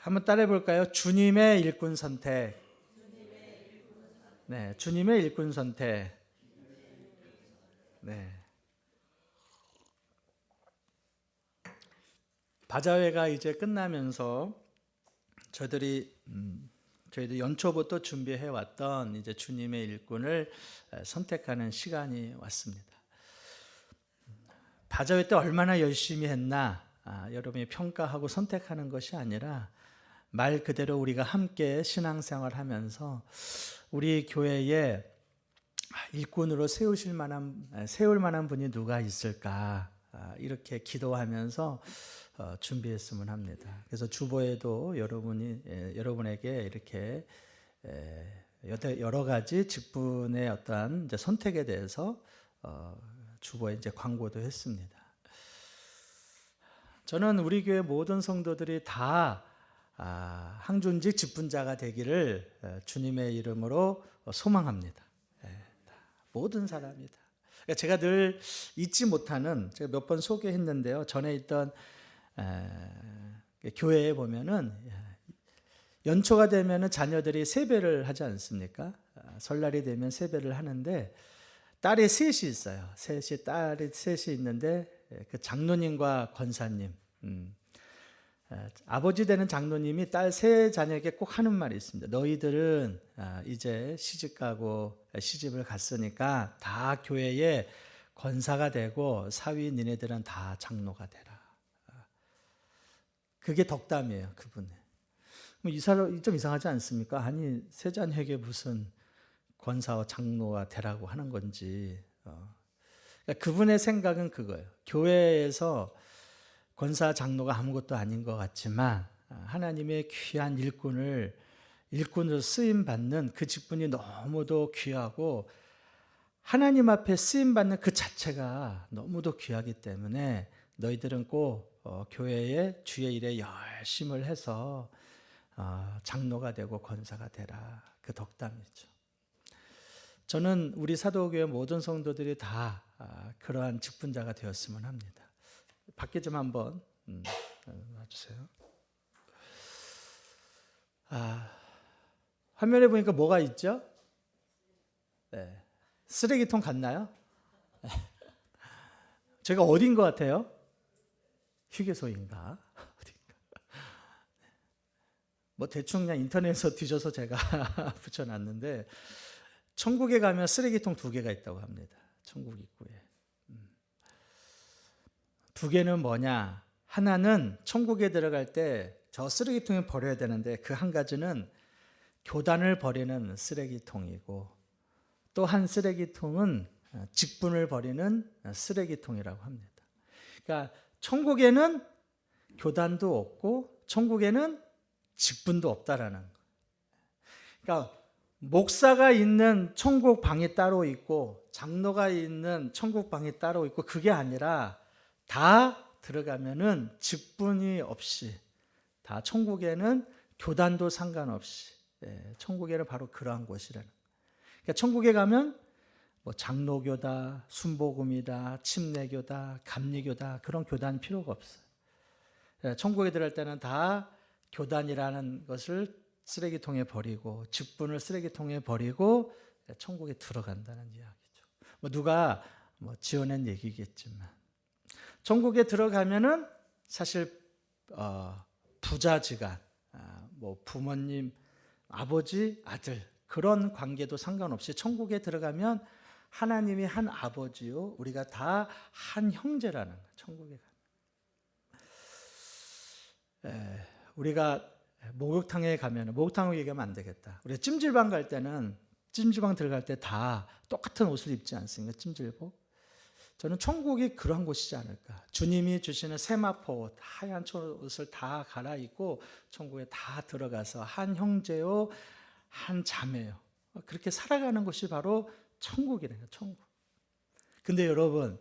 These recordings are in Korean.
한번 따라해 볼까요? 주님의 일꾼 선택. 네, 주님의 일꾼 선택. 네. 바자회가 이제 끝나면서 저희들이 연초부터 준비해 왔던 이제 주님의 일꾼을 선택하는 시간이 왔습니다. 바자회 때 얼마나 열심히 했나 여러분이 평가하고 선택하는 것이 아니라 말 그대로 우리가 함께 신앙생활하면서 우리 교회에 일꾼으로 세울 만한 분이 누가 있을까 이렇게 기도하면서 준비했으면 합니다. 그래서 주보에도 여러분에게 이렇게 여러 가지 직분의 어떠한 이제 선택에 대해서 주보에 이제 광고도 했습니다. 저는 우리 교회 모든 성도들이 다 항존직 직분자가 되기를 주님의 이름으로 소망합니다. 모든 사람이다. 그러니까 제가 늘 잊지 못하는, 제가 몇 번 소개했는데요. 전에 있던 교회에 보면은 연초가 되면은 자녀들이 세배를 하지 않습니까? 설날이 되면 세배를 하는데 딸이 셋이 있어요. 딸이 셋이 있는데 그 장로님과 권사님, 아버지 되는 장로님이 딸 세 자녀에게 꼭 하는 말이 있습니다. 너희들은 이제 시집을 갔으니까 다 교회에 권사가 되고 사위 니네들은 다 장로가 되라. 그게 덕담이에요, 그분의. 이 사람 좀 이상하지 않습니까? 아니 세 자녀에게 무슨 권사와 장로가 되라고 하는 건지. 그러니까 그분의 생각은 그거예요. 교회에서 권사 장로가 아무것도 아닌 것 같지만 하나님의 귀한 일꾼으로 쓰임 받는 그 직분이 너무도 귀하고 하나님 앞에 쓰임 받는 그 자체가 너무도 귀하기 때문에 너희들은 꼭 교회의 주의 일에 열심을 해서 장로가 되고 권사가 되라. 그 덕담이죠. 저는 우리 사도교회 모든 성도들이 다 그러한 직분자가 되었으면 합니다. 밖에 좀 한번 놔주세요. 화면에 보니까 뭐가 있죠? 네. 쓰레기통 같나요? 제가 어딘 것 같아요? 휴게소인가? 뭐 대충 그냥 인터넷에서 뒤져서 제가 붙여놨는데 천국에 가면 쓰레기통 2개가 있다고 합니다. 천국 입구에. 2개는 뭐냐? 하나는 천국에 들어갈 때 저 쓰레기통에 버려야 되는데 그 한 가지는 교단을 버리는 쓰레기통이고 또 한 쓰레기통은 직분을 버리는 쓰레기통이라고 합니다. 그러니까 천국에는 교단도 없고 천국에는 직분도 없다라는 거예요. 그러니까 목사가 있는 천국 방이 따로 있고 장로가 있는 천국 방이 따로 있고 그게 아니라 다 들어가면은 직분이 없이 다 천국에는 교단도 상관없이 천국에는 바로 그러한 곳이라는 거예요. 그러니까 천국에 가면 뭐 장로교다, 순복음이다, 침례교다, 감리교다 그런 교단 필요가 없어요. 천국에 들어갈 때는 다 교단이라는 것을 쓰레기통에 버리고 직분을 쓰레기통에 버리고 천국에 들어간다는 이야기죠. 뭐 누가 지어낸 얘기겠지만 천국에 들어가면은 사실 부자지간, 뭐 부모님, 아버지, 아들 그런 관계도 상관없이 천국에 들어가면 하나님이 한 아버지요, 우리가 다 한 형제라는 거예요. 천국에 가면. 우리가 목욕탕에 가면, 목욕탕을 얘기하면 안 되겠다. 우리가 찜질방 갈 때는 찜질방 들어갈 때 다 똑같은 옷을 입지 않습니까? 찜질복. 저는 천국이 그런 곳이지 않을까. 주님이 주시는 세마포 하얀 옷을 다 갈아입고 천국에 다 들어가서 한 형제요, 한 자매요. 그렇게 살아가는 것이 바로 천국이래요. 천국. 근데 여러분,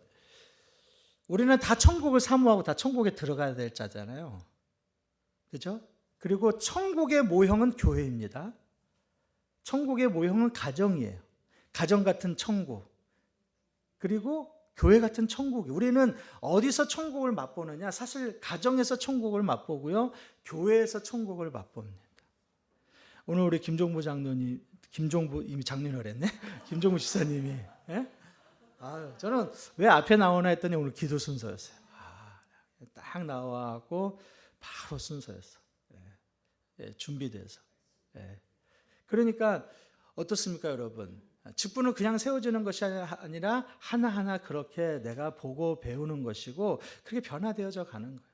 우리는 다 천국을 사모하고 다 천국에 들어가야 될 자잖아요. 그렇죠? 그리고 천국의 모형은 교회입니다. 천국의 모형은 가정이에요. 가정 같은 천국. 그리고 교회 같은 천국이. 우리는 어디서 천국을 맛보느냐? 사실 가정에서 천국을 맛보고요, 교회에서 천국을 맛봅니다. 오늘 우리 김종부 장로님, 김종부 이미 장로라 그랬네. 김종부 지사님이, 예? 저는 왜 앞에 나오나 했더니 오늘 기도 순서였어요. 딱 나와갖고 바로 순서였어. 준비돼서. 그러니까 어떻습니까, 여러분? 직분은 그냥 세워지는 것이 아니라 하나하나 그렇게 내가 보고 배우는 것이고, 그렇게 변화되어져 가는 거예요.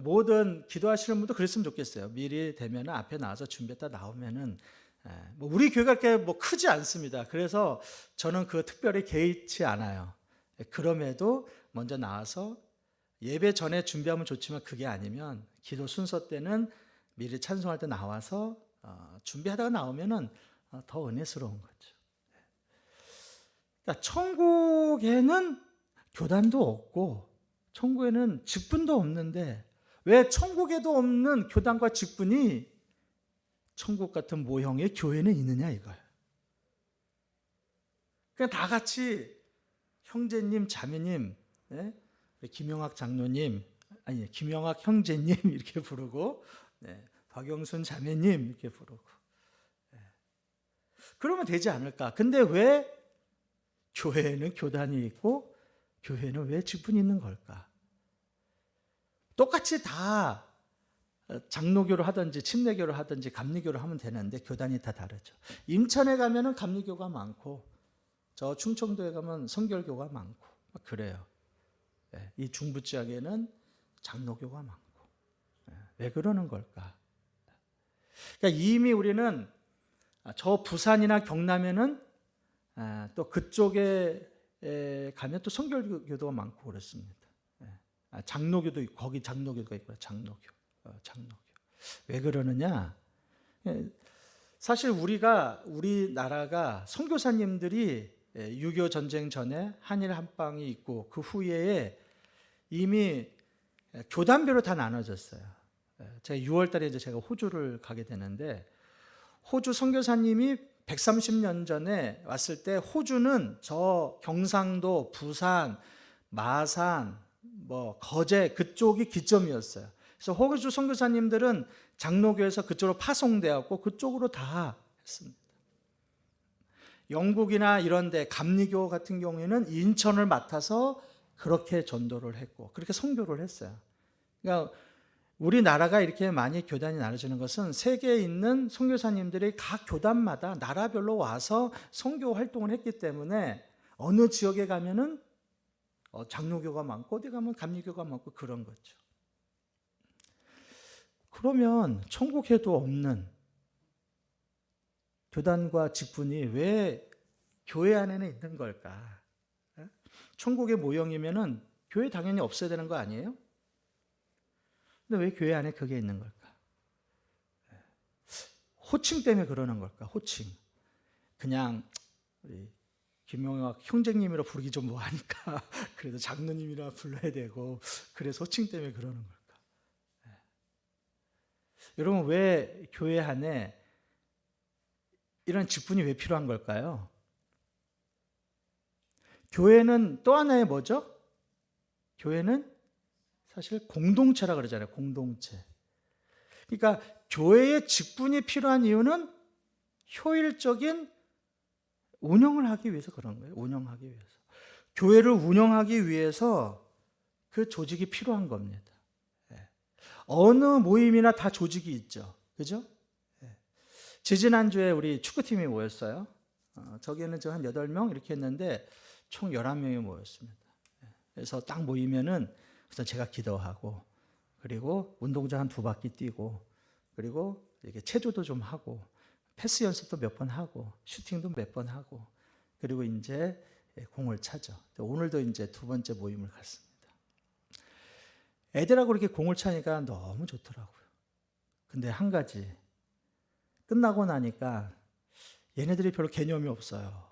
모든 기도하시는 분도 그랬으면 좋겠어요. 미리 되면 앞에 나와서 준비했다 나오면은, 뭐 우리 교회가 그렇게 뭐 크지 않습니다. 그래서 저는 그 특별히 개의치 않아요. 그럼에도 먼저 나와서 예배 전에 준비하면 좋지만, 그게 아니면 기도 순서 때는 미리 찬송할 때 나와서 준비하다가 나오면은 더 은혜스러운 거죠. 그러니까 천국에는 교단도 없고 천국에는 직분도 없는데, 왜 천국에도 없는 교단과 직분이 천국 같은 모형의 교회는 있느냐 이거예요. 그냥 다 같이 형제님, 자매님, 김영학 장로님, 아니 김영학 형제님 이렇게 부르고, 박영순 자매님 이렇게 부르고, 그러면 되지 않을까? 근데 왜 교회에는 교단이 있고 교회는 왜 직분이 있는 걸까? 똑같이 다 장로교를 하든지 침례교를 하든지 감리교를 하면 되는데 교단이 다 다르죠. 임천에 가면은 감리교가 많고, 저 충청도에 가면 성결교가 많고 그래요. 이 중부 지역에는 장로교가 많고. 왜 그러는 걸까? 그러니까 이미 우리는 저 부산이나 경남에는 또 그쪽에 가면 또 성결교도가 많고 그렇습니다. 장로교도 있고, 거기 장로교가 있고요. 장로교. 왜 그러느냐? 사실 우리나라가 선교사님들이 6.25 전쟁 전에 한일 한방이 있고 그 후에 이미 교단별로 다 나눠졌어요. 제가 6월 달에 이제 제가 호주를 가게 되는데, 호주 선교사님이 130년 전에 왔을 때 호주는 저 경상도, 부산, 마산, 뭐 거제 그쪽이 기점이었어요. 그래서 호주 선교사님들은 장로교에서 그쪽으로 파송되었고 그쪽으로 다 했습니다. 영국이나 이런 데 감리교 같은 경우에는 인천을 맡아서 그렇게 전도를 했고 그렇게 선교를 했어요. 그러니까 우리나라가 이렇게 많이 교단이 나눠지는 것은 세계에 있는 선교사님들이 각 교단마다 나라별로 와서 선교 활동을 했기 때문에 어느 지역에 가면은 장로교가 많고 어디 가면 감리교가 많고 그런 거죠. 그러면 천국에도 없는 교단과 직분이 왜 교회 안에는 있는 걸까? 천국의 모형이면은 교회 당연히 없어야 되는 거 아니에요? 근데 왜 교회 안에 그게 있는 걸까? 호칭 때문에 그러는 걸까? 호칭. 그냥 우리 김용학 형제님이라 부르기 좀 뭐하니까 그래도 장로님이라 불러야 되고, 그래서 호칭 때문에 그러는 걸까? 여러분, 왜 교회 안에 이런 직분이 왜 필요한 걸까요? 교회는 또 하나의 뭐죠? 교회는 사실 공동체라 그러잖아요. 공동체. 그러니까 교회의 직분이 필요한 이유는 효율적인 운영을 하기 위해서 그런 거예요. 운영하기 위해서. 교회를 운영하기 위해서 그 조직이 필요한 겁니다. 어느 모임이나 다 조직이 있죠. 그죠? 지지난주에 우리 축구팀이 모였어요. 저기는 한 8명 이렇게 했는데 총 11명이 모였습니다. 그래서 딱 모이면은 우선 제가 기도하고, 그리고 운동장 한 2바퀴 뛰고, 그리고 이렇게 체조도 좀 하고, 패스 연습도 몇 번 하고, 슈팅도 몇 번 하고, 그리고 이제 공을 차죠. 오늘도 이제 2번째 모임을 갔습니다. 애들하고 이렇게 공을 차니까 너무 좋더라고요. 근데 한 가지, 끝나고 나니까 얘네들이 별로 개념이 없어요.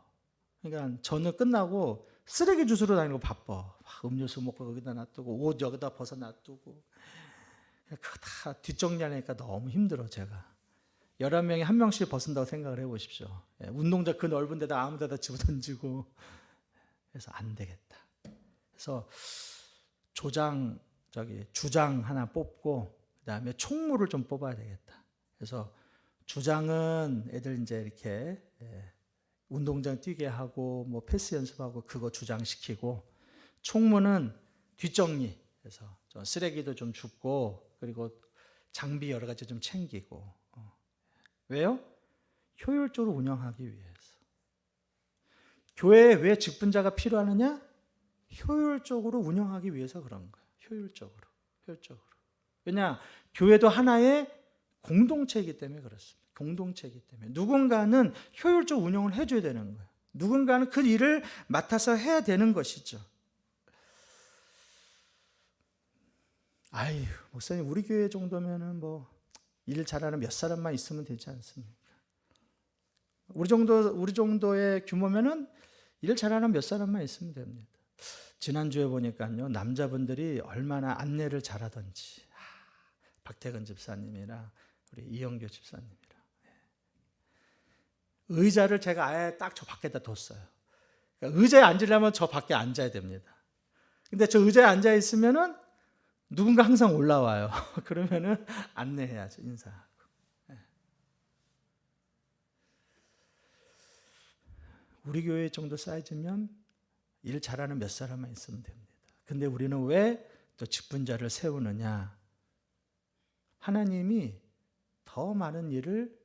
그러니까 저는 끝나고 쓰레기 주스러 다니고 바빠. 음료수 먹고 거기다 놔두고, 옷 여기다 벗어 놔두고, 그거 다 뒷정리하니까 너무 힘들어. 제가 11명이 1명씩 벗은다고 생각을 해보십시오. 운동장 그 넓은 데다 아무 데다 집어던지고, 그래서 안 되겠다. 그래서 주장 하나 뽑고 그다음에 총무를 좀 뽑아야 되겠다. 그래서 주장은 애들 이제 이렇게 운동장 뛰게 하고 뭐 패스 연습하고 그거 주장시키고, 총무는 뒷정리, 그래서 쓰레기도 좀 줍고 그리고 장비 여러 가지 좀 챙기고. 왜요? 효율적으로 운영하기 위해서. 교회에 왜 직분자가 필요하느냐? 효율적으로 운영하기 위해서 그런 거예요. 효율적으로. 왜냐? 교회도 하나의 공동체이기 때문에 그렇습니다. 공동체이기 때문에 누군가는 효율적 운영을 해줘야 되는 거예요. 누군가는 그 일을 맡아서 해야 되는 것이죠. 아유, 목사님 우리 교회 정도면은 뭐 일 잘하는 몇 사람만 있으면 되지 않습니까? 우리 정도의 규모면은 일 잘하는 몇 사람만 있으면 됩니다. 지난주에 보니까요, 남자분들이 얼마나 안내를 잘하던지, 박태근 집사님이랑 우리 이영교 집사님이랑 의자를 제가 아예 딱 저 밖에다 뒀어요. 그러니까 의자에 앉으려면 저 밖에 앉아야 됩니다. 근데 저 의자에 앉아 있으면은 누군가 항상 올라와요. 그러면은 안내해야죠, 인사하고. 우리 교회 정도 사이즈면 일 잘하는 몇 사람만 있으면 됩니다. 근데 우리는 왜 또 직분자를 세우느냐? 하나님이 더 많은 일을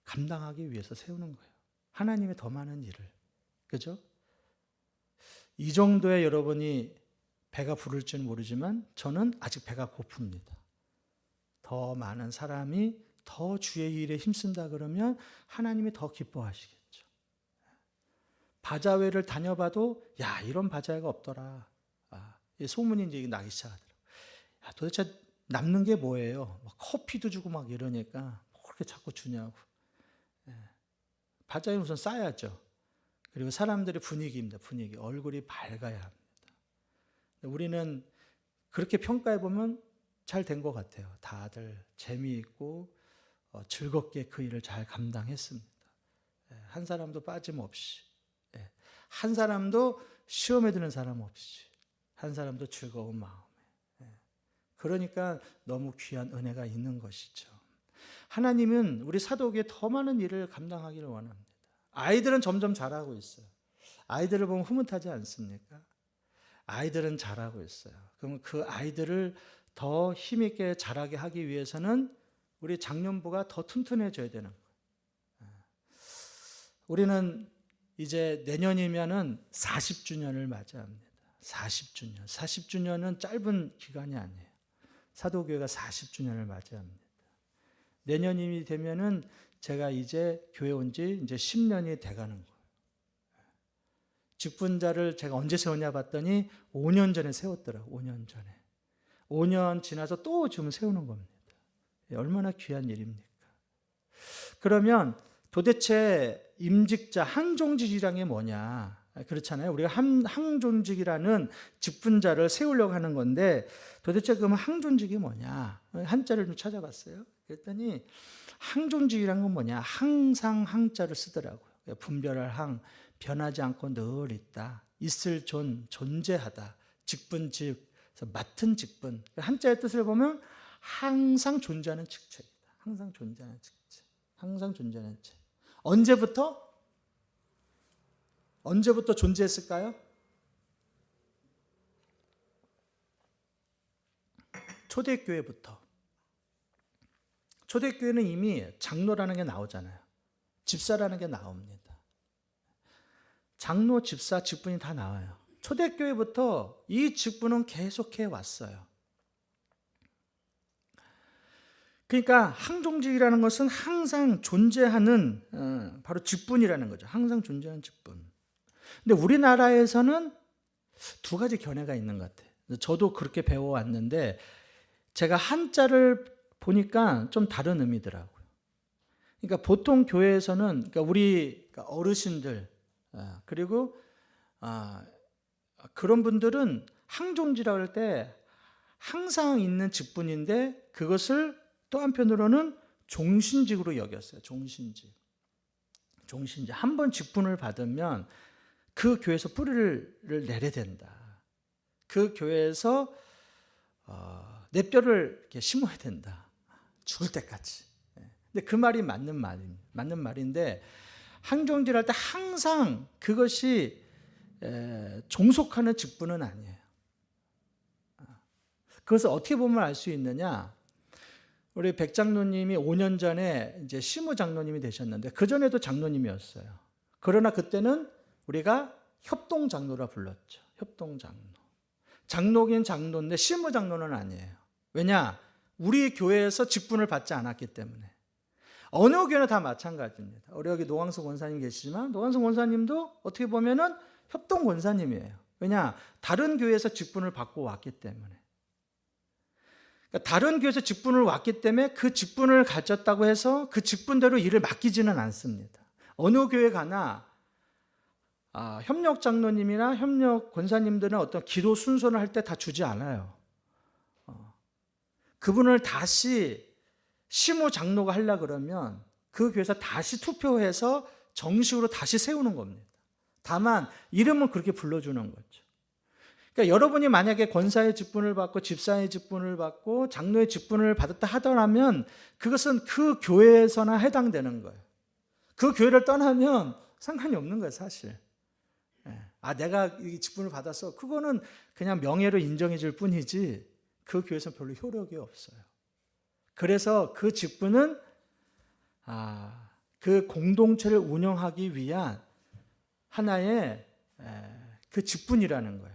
감당하기 위해서 세우는 거예요. 하나님의 더 많은 일을. 그죠? 이 정도의 여러분이 배가 부를지는 모르지만 저는 아직 배가 고픕니다. 더 많은 사람이 더 주의 일에 힘쓴다 그러면 하나님이 더 기뻐하시겠죠. 바자회를 다녀봐도 야, 이런 바자회가 없더라. 소문이 이제 나기 시작하더라고요. 도대체 남는 게 뭐예요? 커피도 주고 막 이러니까 뭐 그렇게 자꾸 주냐고. 바자회는 우선 싸야죠. 그리고 사람들의 분위기입니다. 분위기. 얼굴이 밝아야 합니다. 우리는 그렇게 평가해 보면 잘 된 것 같아요. 다들 재미있고 즐겁게 그 일을 잘 감당했습니다. 한 사람도 빠짐없이, 한 사람도 시험에 드는 사람 없이, 한 사람도 즐거운 마음에. 그러니까 너무 귀한 은혜가 있는 것이죠. 하나님은 우리 사도에게 더 많은 일을 감당하기를 원합니다. 아이들은 점점 잘하고 있어요. 아이들을 보면 흐뭇하지 않습니까? 아이들은 잘하고 있어요. 그러면 그 아이들을 더 힘있게 자라게 하기 위해서는 우리 장년부가 더 튼튼해져야 되는 거예요. 우리는 이제 내년이면은 40주년을 맞이합니다. 40주년. 40주년은 짧은 기간이 아니에요. 사도교회가 40주년을 맞이합니다. 내년이 되면은 제가 이제 교회 온 지 이제 10년이 돼가는 거예요. 직분자를 제가 언제 세웠냐 봤더니 5년 전에 세웠더라고요. 5년 전에. 5년 지나서 또 지금 세우는 겁니다. 얼마나 귀한 일입니까? 그러면 도대체 임직자 항종직이라는 게 뭐냐? 그렇잖아요. 우리가 항종직이라는 직분자를 세우려고 하는 건데 도대체 그러면 항종직이 뭐냐? 한자를 좀 찾아봤어요. 그랬더니 항종직이라는 건 뭐냐? 항상 항자를 쓰더라고요. 분별할 항, 변하지 않고 늘 있다. 있을 존재하다. 직분직, 맡은 직분. 한자의 뜻을 보면 항상 존재하는 직책이다. 항상 존재하는 직책. 항상 존재하는 직책. 언제부터 존재했을까요? 초대교회부터. 초대교회는 이미 장로라는 게 나오잖아요. 집사라는 게 나옵니다. 장로, 집사, 직분이 다 나와요. 초대교회부터 이 직분은 계속해 왔어요. 그러니까 항종직이라는 것은 항상 존재하는 바로 직분이라는 거죠. 항상 존재하는 직분. 근데 우리나라에서는 두 가지 견해가 있는 것 같아요. 저도 그렇게 배워왔는데 제가 한자를 보니까 좀 다른 의미더라고요. 그러니까 보통 교회에서는 우리 어르신들 그리고 그런 분들은 항종지라고 할 때 항상 있는 직분인데 그것을 또 한편으로는 종신직으로 여겼어요. 종신직. 한 번 직분을 받으면 그 교회에서 뿌리를 내려야 된다. 그 교회에서 내 뼈를 이렇게 심어야 된다. 죽을 때까지. 근데 그 말이 맞는 말인데 항종질 할 때 항상 그것이 종속하는 직분은 아니에요. 그것을 어떻게 보면 알 수 있느냐? 우리 백 장로님이 5년 전에 이제 시무 장로님이 되셨는데 그 전에도 장로님이었어요. 그러나 그때는 우리가 협동 장로라 불렀죠. 협동 장로. 장로긴 장로인데 시무 장로는 아니에요. 왜냐? 우리 교회에서 직분을 받지 않았기 때문에. 어느 교회나 다 마찬가지입니다. 우리 여기 노광석 권사님 계시지만 노광석 권사님도 어떻게 보면은 협동 권사님이에요. 왜냐? 다른 교회에서 직분을 받고 왔기 때문에. 그러니까 다른 교회에서 직분을 왔기 때문에 그 직분을 가졌다고 해서 그 직분대로 일을 맡기지는 않습니다. 어느 교회 가나 협력 장로님이나 협력 권사님들은 어떤 기도 순서를 할 때 다 주지 않아요. 그분을 다시 시무 장로가 하려고 그러면 그 교회에서 다시 투표해서 정식으로 다시 세우는 겁니다. 다만 이름은 그렇게 불러주는 거죠. 그러니까 여러분이 만약에 권사의 직분을 받고 집사의 직분을 받고 장로의 직분을 받았다 하더라면 그것은 그 교회에서나 해당되는 거예요. 그 교회를 떠나면 상관이 없는 거예요, 사실. 내가 이 직분을 받았어. 그거는 그냥 명예로 인정해 줄 뿐이지 그 교회에서는 별로 효력이 없어요. 그래서 그 직분은 그 공동체를 운영하기 위한 하나의 그 직분이라는 거예요.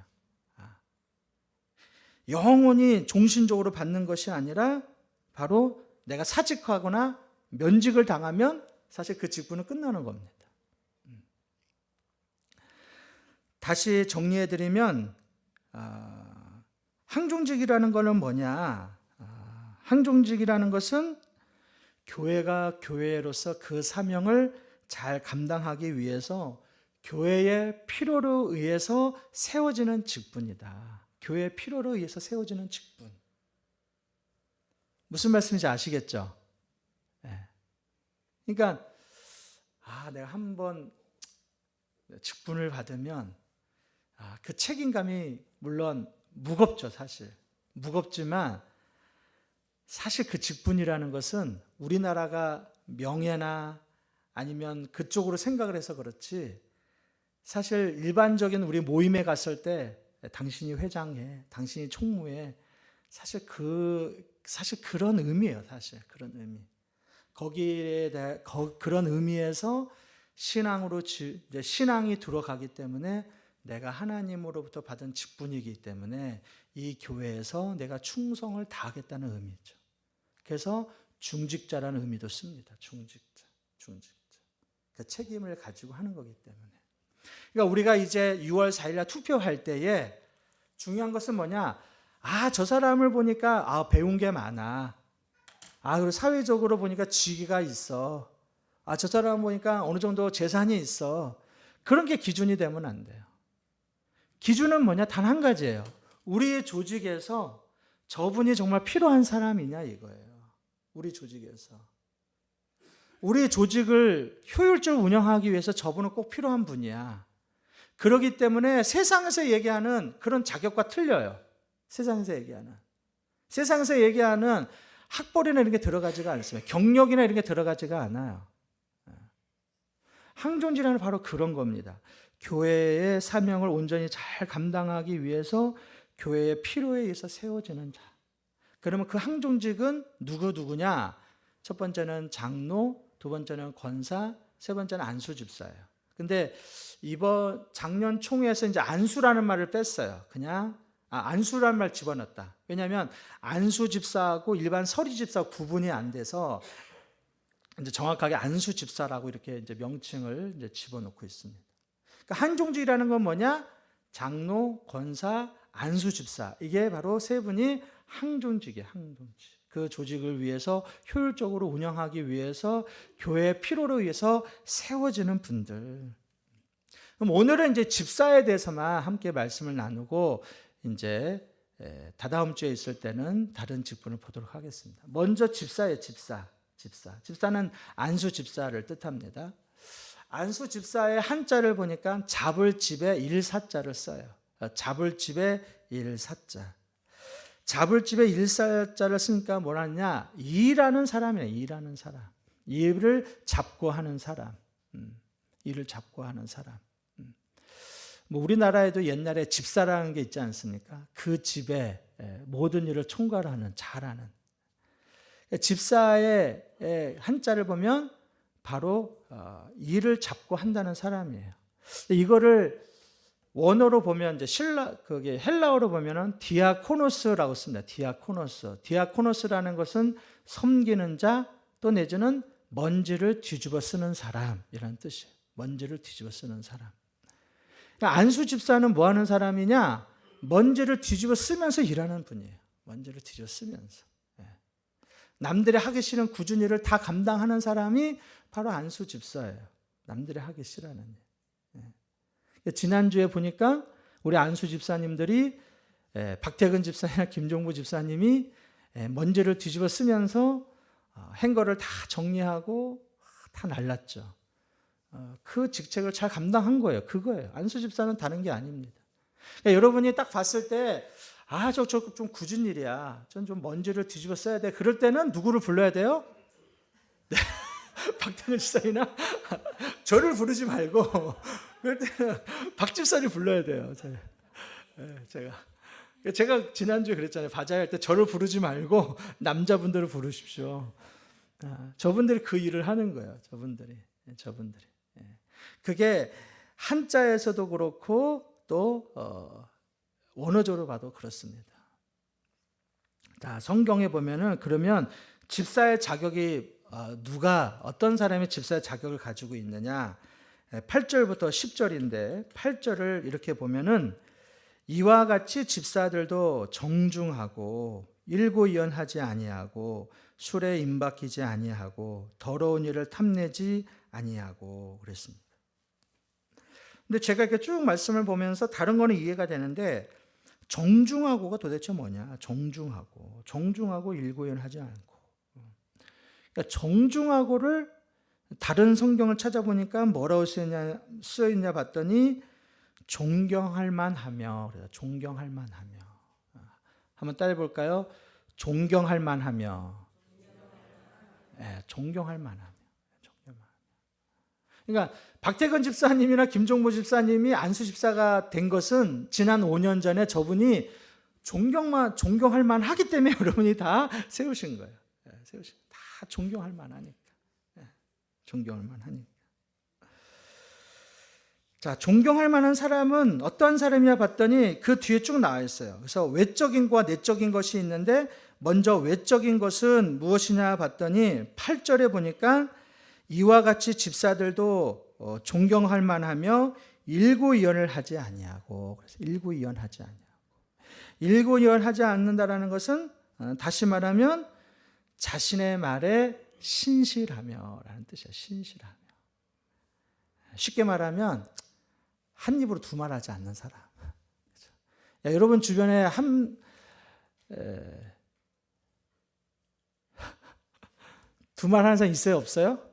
영원히 종신적으로 받는 것이 아니라 바로 내가 사직하거나 면직을 당하면 사실 그 직분은 끝나는 겁니다. 다시 정리해드리면 항종직이라는 것은 뭐냐? 항종직이라는 것은 교회가 교회로서 그 사명을 잘 감당하기 위해서 교회의 필요로 의해서 세워지는 직분이다. 교회의 필요로 의해서 세워지는 직분. 무슨 말씀인지 아시겠죠? 그러니까 내가 한번 직분을 받으면 그 책임감이 물론 무겁죠, 사실. 무겁지만 사실 그 직분이라는 것은 우리나라가 명예나 아니면 그쪽으로 생각을 해서 그렇지 사실 일반적인 우리 모임에 갔을 때 당신이 회장해, 당신이 총무해 사실 그런 의미예요, 사실 그런 의미. 거기에 대해 그런 의미에서 신앙이 들어가기 때문에 내가 하나님으로부터 받은 직분이기 때문에 이 교회에서 내가 충성을 다하겠다는 의미죠. 그래서 중직자라는 의미도 씁니다. 중직자. 그 책임을 가지고 하는 거기 때문에. 그러니까 우리가 이제 6월 4일날 투표할 때에 중요한 것은 뭐냐? 저 사람을 보니까 배운 게 많아. 그리고 사회적으로 보니까 직위가 있어. 저 사람 보니까 어느 정도 재산이 있어. 그런 게 기준이 되면 안 돼요. 기준은 뭐냐? 단 한 가지예요. 우리의 조직에서 저분이 정말 필요한 사람이냐 이거예요. 우리 조직에서. 우리 조직을 효율적으로 운영하기 위해서 저분은 꼭 필요한 분이야. 그렇기 때문에 세상에서 얘기하는 그런 자격과 틀려요. 세상에서 얘기하는 학벌이나 이런 게 들어가지가 않습니다. 경력이나 이런 게 들어가지가 않아요. 항종직이라는 바로 그런 겁니다. 교회의 사명을 온전히 잘 감당하기 위해서 교회의 필요에 의해서 세워지는 자. 그러면 그 항종직은 누구냐? 첫 번째는 장로, 두 번째는 권사, 세 번째는 안수집사예요. 근데 이번 작년 총회에서 이제 안수라는 말을 뺐어요. 그냥 안수라는 말 집어넣었다. 왜냐하면 안수집사하고 일반 서리집사 구분이 안 돼서 이제 정확하게 안수집사라고 이렇게 이제 명칭을 이제 집어넣고 있습니다. 그러니까 항종직이라는 건 뭐냐? 장로, 권사, 안수집사. 이게 바로 세 분이 항종직이에요. 항종직. 그 조직을 위해서 효율적으로 운영하기 위해서 교회의 필요로 의해서 세워지는 분들. 그럼 오늘은 이제 집사에 대해서만 함께 말씀을 나누고 이제 다다음 주에 있을 때는 다른 직분을 보도록 하겠습니다. 먼저 집사예요, 집사. 집사는 안수 집사를 뜻합니다. 안수 집사의 한자를 보니까 잡을 집에 일사자를 써요. 잡을 집에 일사자. 잡을 집에 일사자를 쓰니까 뭐라냐? 일하는 사람이에요. 일하는 사람. 일을 잡고 하는 사람. 일을 잡고 하는 사람. 뭐 우리나라에도 옛날에 집사라는 게 있지 않습니까? 그 집에 모든 일을 총괄하는, 잘하는. 집사의 한자를 보면 바로 일을 잡고 한다는 사람이에요. 이거를 원어로 보면 이제 그게 헬라어로 보면은 디아코노스라고 씁니다. 디아코노스. 디아코노스라는 것은 섬기는 자 또 내지는 먼지를 뒤집어 쓰는 사람이라는 뜻이에요. 먼지를 뒤집어 쓰는 사람. 그러니까 안수 집사는 뭐 하는 사람이냐? 먼지를 뒤집어 쓰면서 일하는 분이에요. 먼지를 뒤집어 쓰면서. 남들이 하기 싫은 굳은 일을 다 감당하는 사람이 바로 안수 집사예요. 남들이 하기 싫어하는 일. 지난주에 보니까 우리 안수 집사님들이 박태근 집사님이나 김종부 집사님이 먼지를 뒤집어 쓰면서 행거를 다 정리하고 다 날랐죠. 그 직책을 잘 감당한 거예요. 그거예요. 안수 집사는 다른 게 아닙니다. 그러니까 여러분이 딱 봤을 때 저 좀 굳은 일이야. 전 좀 먼지를 뒤집어 써야 돼. 그럴 때는 누구를 불러야 돼요? 네. 박태근 집사님이나 저를 부르지 말고 그럴 때는 박 집사를 불러야 돼요. 제가 지난주에 그랬잖아요. 바자회 때 저를 부르지 말고 남자분들을 부르십시오. 저분들이 그 일을 하는 거예요. 저분들이. 그게 한자에서도 그렇고 또 원어적으로 봐도 그렇습니다. 자, 성경에 보면은 그러면 집사의 자격이 어떤 사람이 집사의 자격을 가지고 있느냐? 8절부터 10절인데 8절을 이렇게 보면은 이와 같이 집사들도 정중하고 일고이연하지 아니하고 술에 임박히지 아니하고 더러운 일을 탐내지 아니하고 그랬습니다. 근데 제가 이렇게 쭉 말씀을 보면서 다른 거는 이해가 되는데 정중하고가 도대체 뭐냐? 정중하고 일고이연하지 않고. 그러니까 정중하고를 다른 성경을 찾아보니까 뭐라고 쓰여있냐 봤더니 존경할 만하며. 존경할 만하며. 한번 따라해 볼까요? 존경할 만하며. 존경할 만하며. 그러니까 박태근 집사님이나 김종모 집사님이 안수 집사가 된 것은 지난 5년 전에 저분이 존경할 만하기 때문에 여러분이 다 세우신 거예요. 다 존경할 만하니까. 존경할 만하니까. 자, 존경할 만한 사람은 어떠한 사람이냐 봤더니 그 뒤에 쭉 나와 있어요. 그래서 외적인 것과 내적인 것이 있는데 먼저 외적인 것은 무엇이냐 봤더니 8절에 보니까 이와 같이 집사들도 존경할 만하며 일고이연을 하지 아니하고. 그래서 일고이연하지 아니하고. 일고이연하지 않는다라는 것은 다시 말하면 자신의 말에 신실하며라는 뜻이에요. 신실하며. 쉽게 말하면 한 입으로 두 말 하지 않는 사람. 야, 여러분 주변에 두 말 하는 사람 있어요? 없어요?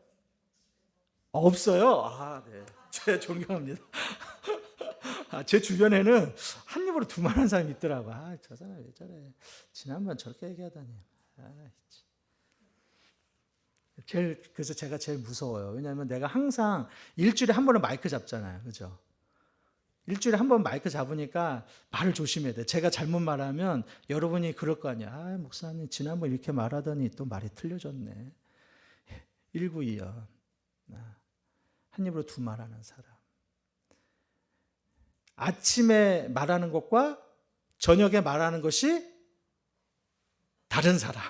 없어요? 네. 제 존경합니다. 제 주변에는 한 입으로 두 말 하는 사람이 있더라고요. 저 사람 왜 저래. 지난번 저렇게 얘기하다니. 그래서 제가 제일 무서워요. 왜냐하면 내가 항상 일주일에 한 번은 마이크 잡잖아요. 그죠? 일주일에 한 번 마이크 잡으니까 말을 조심해야 돼. 제가 잘못 말하면 여러분이 그럴 거 아니야. 목사님 지난번 이렇게 말하더니 또 말이 틀려졌네. 일구이연. 한 입으로 두 말하는 사람. 아침에 말하는 것과 저녁에 말하는 것이 다른 사람.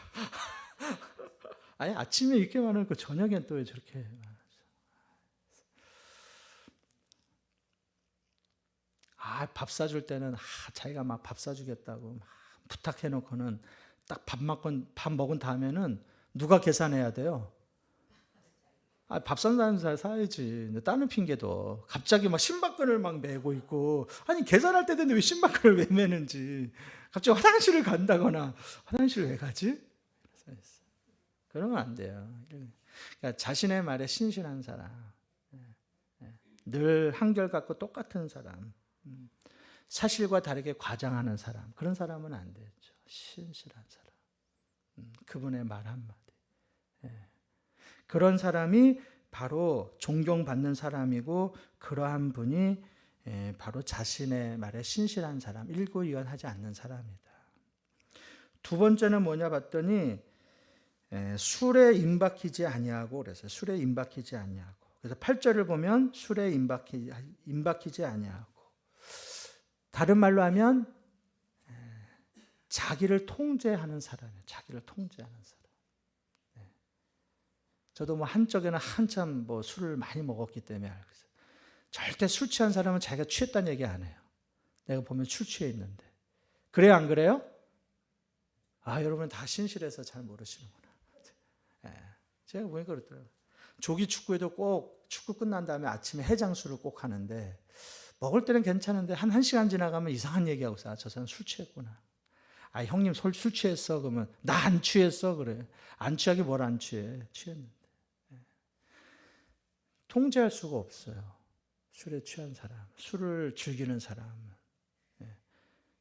아니 아침에 이렇게 말하고 저녁엔 또 왜 저렇게 말하죠? 밥 사줄 때는 자기가 막 밥 사주겠다고 막 부탁해놓고는 딱 밥 먹은 다음에는 누가 계산해야 돼요? 밥 산다는 사람 사야지. 다른 핑계도 갑자기 막 신발끈을 막 메고 있고, 아니 계산할 때 되는데 왜 신발끈을 왜 메는지. 갑자기 화장실을 간다거나 화장실을 왜 가지? 그러면 안 돼요. 그러니까 자신의 말에 신실한 사람. 늘 한결같고 똑같은 사람, 사실과 다르게 과장하는 사람, 그런 사람은 안 되죠. 신실한 사람, 그분의 말 한마디. 그런 사람이 바로 존경받는 사람이고, 그러한 분이 바로 자신의 말에 신실한 사람, 일구이연하지 않는 사람이다. 두 번째는 뭐냐 봤더니 술에 임박히지 아니하고 그래서 술에 임박히지 아니하고. 그래서 8절을 보면 술에 임박히지 아니하고, 다른 말로 하면 자기를 통제하는 사람이에요. 자기를 통제하는 사람. 저도 뭐 한쪽에는 한참 뭐 술을 많이 먹었기 때문에 알고 있어요. 절대 술 취한 사람은 자기가 취했다는 얘기 안 해요. 내가 보면 술 취해 있는데. 그래요, 안 그래요? 아, 여러분 다 신실해서 잘 모르시는구나. 제가 보니까 그렇더라고요. 조기 축구에도 꼭 축구 끝난 다음에 아침에 해장술을 꼭 하는데, 먹을 때는 괜찮은데 한 1시간 지나가면 이상한 얘기하고 있어요. 아, 저 사람 술 취했구나. 아, 형님 술 취했어? 그러면 나 안 취했어? 그래. 안 취하게 뭘 안 취해? 취했는데. 통제할 수가 없어요. 술에 취한 사람, 술을 즐기는 사람.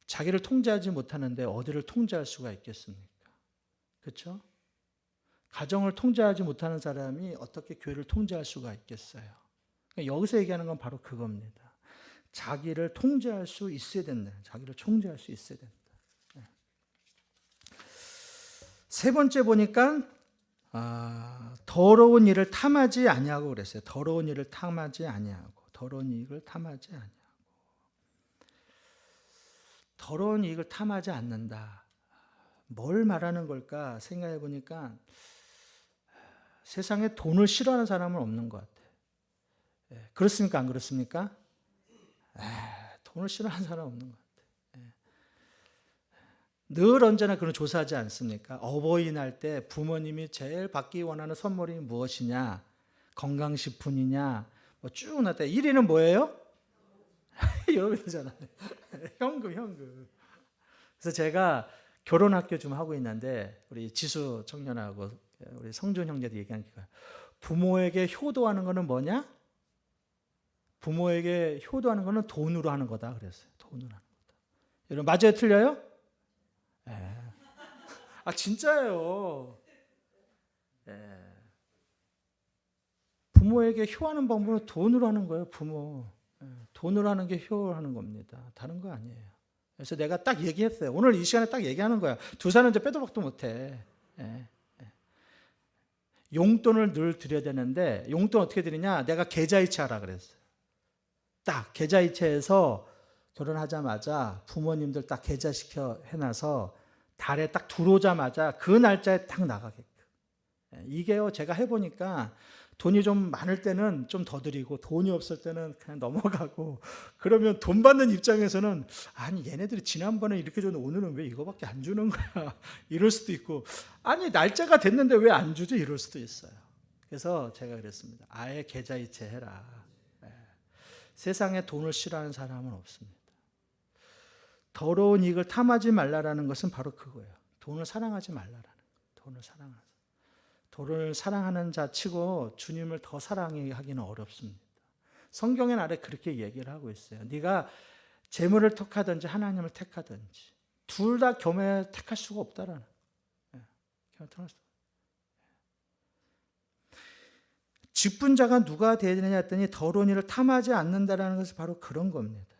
자기를 통제하지 못하는데 어디를 통제할 수가 있겠습니까? 그렇죠? 가정을 통제하지 못하는 사람이 어떻게 교회를 통제할 수가 있겠어요? 여기서 얘기하는 건 바로 그겁니다. 자기를 통제할 수 있어야 된다. 자기를 통제할 수 있어야 된다. 세 번째 보니까 더러운 일을 탐하지 아니하고 그랬어요. 더러운 일을 탐하지 아니하고. 더러운 이익을 탐하지 아니하고. 더러운 이익을 탐하지 않는다. 뭘 말하는 걸까 생각해 보니까 세상에 돈을 싫어하는 사람은 없는 것 같아요. 그렇습니까? 안 그렇습니까? 돈을 싫어하는 사람은 없는 것 같아요. 늘 언제나 그런 조사하지 않습니까? 어버이날 때 부모님이 제일 받기 원하는 선물이 무엇이냐? 건강식품이냐? 뭐 쭉 나때 1위는 뭐예요? 여러분이잖아요. 현금. 그래서 제가 결혼학교 좀 하고 있는데 우리 지수 청년하고 우리 성준 형제도 얘기하니까 부모에게 효도하는 거는 뭐냐? 부모에게 효도하는 거는 돈으로 하는 거다 그랬어요. 돈으로 하는 거다. 여러분 맞아요, 틀려요? 아 진짜예요. 부모에게 효하는 방법은 돈으로 하는 거예요. 부모 돈으로 하는 게 효하는 겁니다. 다른 거 아니에요. 그래서 내가 딱 얘기했어요. 오늘 이 시간에 딱 얘기하는 거야. 두 살은 이제 빼도 박도 못해. 용돈을 늘 드려야 되는데 용돈 어떻게 드리냐? 내가 계좌이체 하라 그랬어요. 딱 계좌이체해서 결혼하자마자 부모님들 딱 계좌시켜 해놔서 달에 딱 들어오자마자 그 날짜에 딱 나가게끔. 이게요, 제가 해보니까 돈이 좀 많을 때는 좀 더 드리고 돈이 없을 때는 그냥 넘어가고, 그러면 돈 받는 입장에서는 아니 얘네들이 지난번에 이렇게 줬는데 오늘은 왜 이거밖에 안 주는 거야 이럴 수도 있고, 아니 날짜가 됐는데 왜 안 주지 이럴 수도 있어요. 그래서 제가 그랬습니다. 아예 계좌이체 해라. 세상에 돈을 싫어하는 사람은 없습니다. 더러운 이익을 탐하지 말라라는 것은 바로 그거예요. 돈을 사랑하지 말라라는 거예요. 돈을 사랑하는 자 치고 주님을 더 사랑하기는 어렵습니다. 성경의 아래 그렇게 얘기를 하고 있어요. 네가 재물을 택하든지 하나님을 택하든지 둘 다 겸해 택할 수가 없다라는 거예요. 직분자가 누가 되야 되느냐 했더니 더러운 일을 탐하지 않는다라는 것은 바로 그런 겁니다.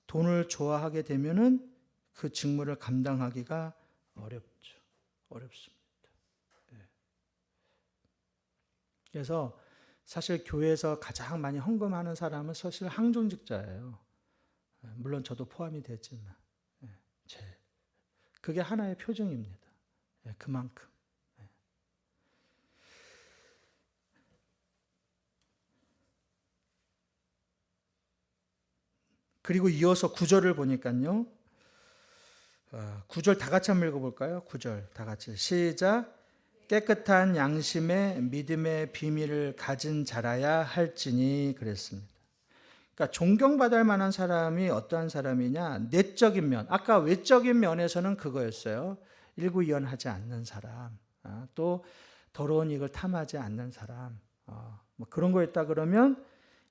돈을 좋아하게 되면은 그 직무를 감당하기가 어렵습니다. 그래서 사실 교회에서 가장 많이 헌금하는 사람은 사실 항존직자예요. 물론 저도 포함이 되지만 그게 하나의 표징입니다. 그만큼. 그리고 이어서 9절을 보니까요. 9절 다 같이 한번 읽어볼까요? 9절 다 같이 시작. 깨끗한 양심의 믿음의 비밀을 가진 자라야 할지니 그랬습니다. 그러니까 존경받을 만한 사람이 어떠한 사람이냐? 내적인 면, 아까 외적인 면에서는 그거였어요. 일구이연하지 않는 사람, 또 더러운 이익을 탐하지 않는 사람, 뭐 그런 거였다 그러면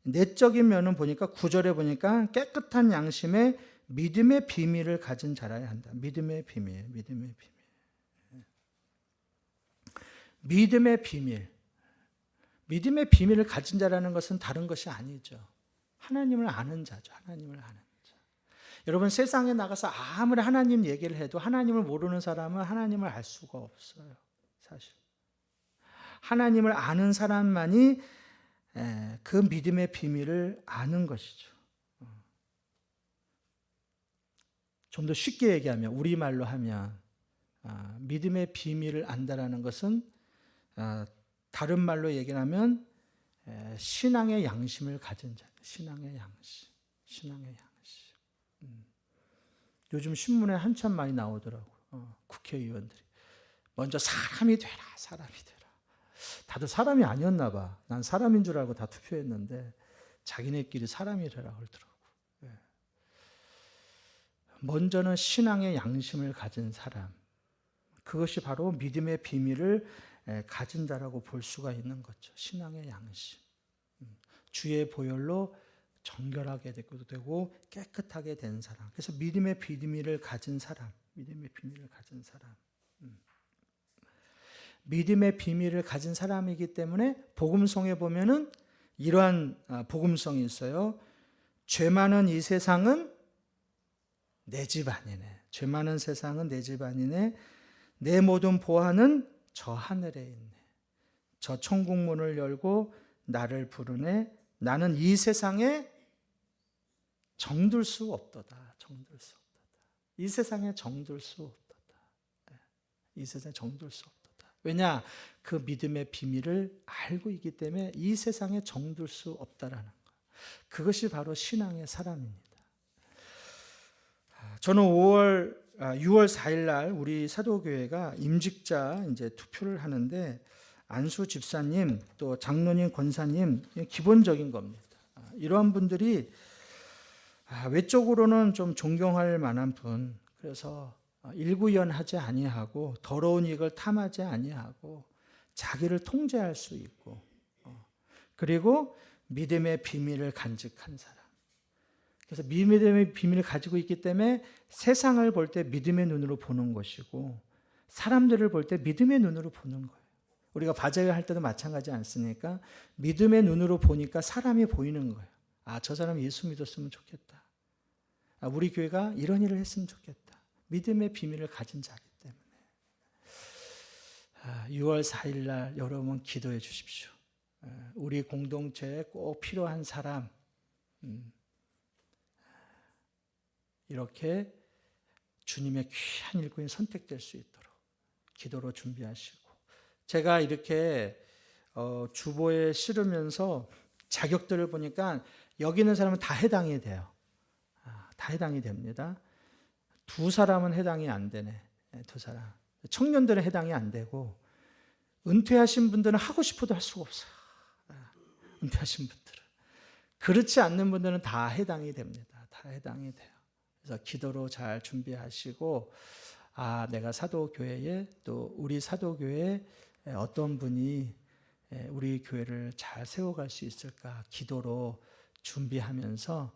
내적인 면은 보니까 9절에 보니까 깨끗한 양심에 믿음의 비밀을 가진 자라야 한다. 믿음의 비밀, 믿음의 비밀. 믿음의 비밀. 믿음의 비밀을 가진 자라는 것은 다른 것이 아니죠. 하나님을 아는 자죠. 하나님을 아는 자. 여러분 세상에 나가서 아무리 하나님 얘기를 해도 하나님을 모르는 사람은 하나님을 알 수가 없어요. 사실. 하나님을 아는 사람만이 그 믿음의 비밀을 아는 것이죠. 좀 더 쉽게 얘기하면 우리말로 하면 믿음의 비밀을 안다라는 것은 다른 말로 얘기하면 신앙의 양심을 가진 자. 신앙의 양심. 신앙의 양심. 요즘 신문에 한참 많이 나오더라고요. 국회의원들이. 먼저 사람이 되라. 사람이 되라. 다들 사람이 아니었나 봐. 난 사람인 줄 알고 다 투표했는데 자기네끼리 사람이 되라고 그러더라고. 먼저는 신앙의 양심을 가진 사람. 그것이 바로 믿음의 비밀을 가진 자라고 볼 수가 있는 거죠. 신앙의 양심. 주의 보혈로 정결하게 되고 깨끗하게 된 사람. 그래서 믿음의 비밀을 가진 사람. 믿음의 비밀을 가진 사람. 믿음의 비밀을 가진 사람이기 때문에 복음성에 보면은 이러한 복음성이 있어요. 죄 많은 이 세상은 내 집 아니네. 죄 많은 세상은 내 집 아니네. 내 모든 보화는 저 하늘에 있네. 저 천국 문을 열고 나를 부르네. 나는 이 세상에 정들 수 없도다. 정들 수 없도다. 이 세상에 정들 수 없도다. 이 세상에 정들 수 없도다. 왜냐? 그 믿음의 비밀을 알고 있기 때문에 이 세상에 정들 수 없다라는 것. 그것이 바로 신앙의 사람입니다. 저는 6월 4일 날 우리 사도교회가 임직자 이제 투표를 하는데 안수 집사님 또 장로님 권사님 기본적인 겁니다. 이러한 분들이 외적으로는 좀 존경할 만한 분, 그래서 일구연하지 아니하고 더러운 이익을 탐하지 아니하고 자기를 통제할 수 있고 그리고 믿음의 비밀을 간직한 사람. 그래서 믿음의 비밀을 가지고 있기 때문에 세상을 볼 때 믿음의 눈으로 보는 것이고 사람들을 볼 때 믿음의 눈으로 보는 거예요. 우리가 바자회 할 때도 마찬가지 않습니까? 믿음의 눈으로 보니까 사람이 보이는 거예요. 저 사람 예수 믿었으면 좋겠다. 우리 교회가 이런 일을 했으면 좋겠다. 믿음의 비밀을 가진 자이기 때문에 6월 4일 날 여러분 기도해 주십시오. 우리 공동체에 꼭 필요한 사람 이렇게 주님의 귀한 일꾼이 선택될 수 있도록 기도로 준비하시고 제가 이렇게 주보에 실으면서 자격들을 보니까 여기 있는 사람은 다 해당이 돼요. 다 해당이 됩니다. 두 사람은 해당이 안 되네. 두 사람. 청년들은 해당이 안 되고 은퇴하신 분들은 하고 싶어도 할 수가 없어요. 은퇴하신 분들은. 그렇지 않는 분들은 다 해당이 됩니다. 다 해당이 돼요. 그래서 기도로 잘 준비하시고 내가 사도교회에 또 우리 사도교회에 어떤 분이 우리 교회를 잘 세워갈 수 있을까 기도로 준비하면서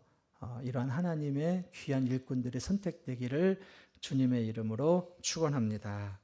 이러한 하나님의 귀한 일꾼들이 선택되기를 주님의 이름으로 축원합니다.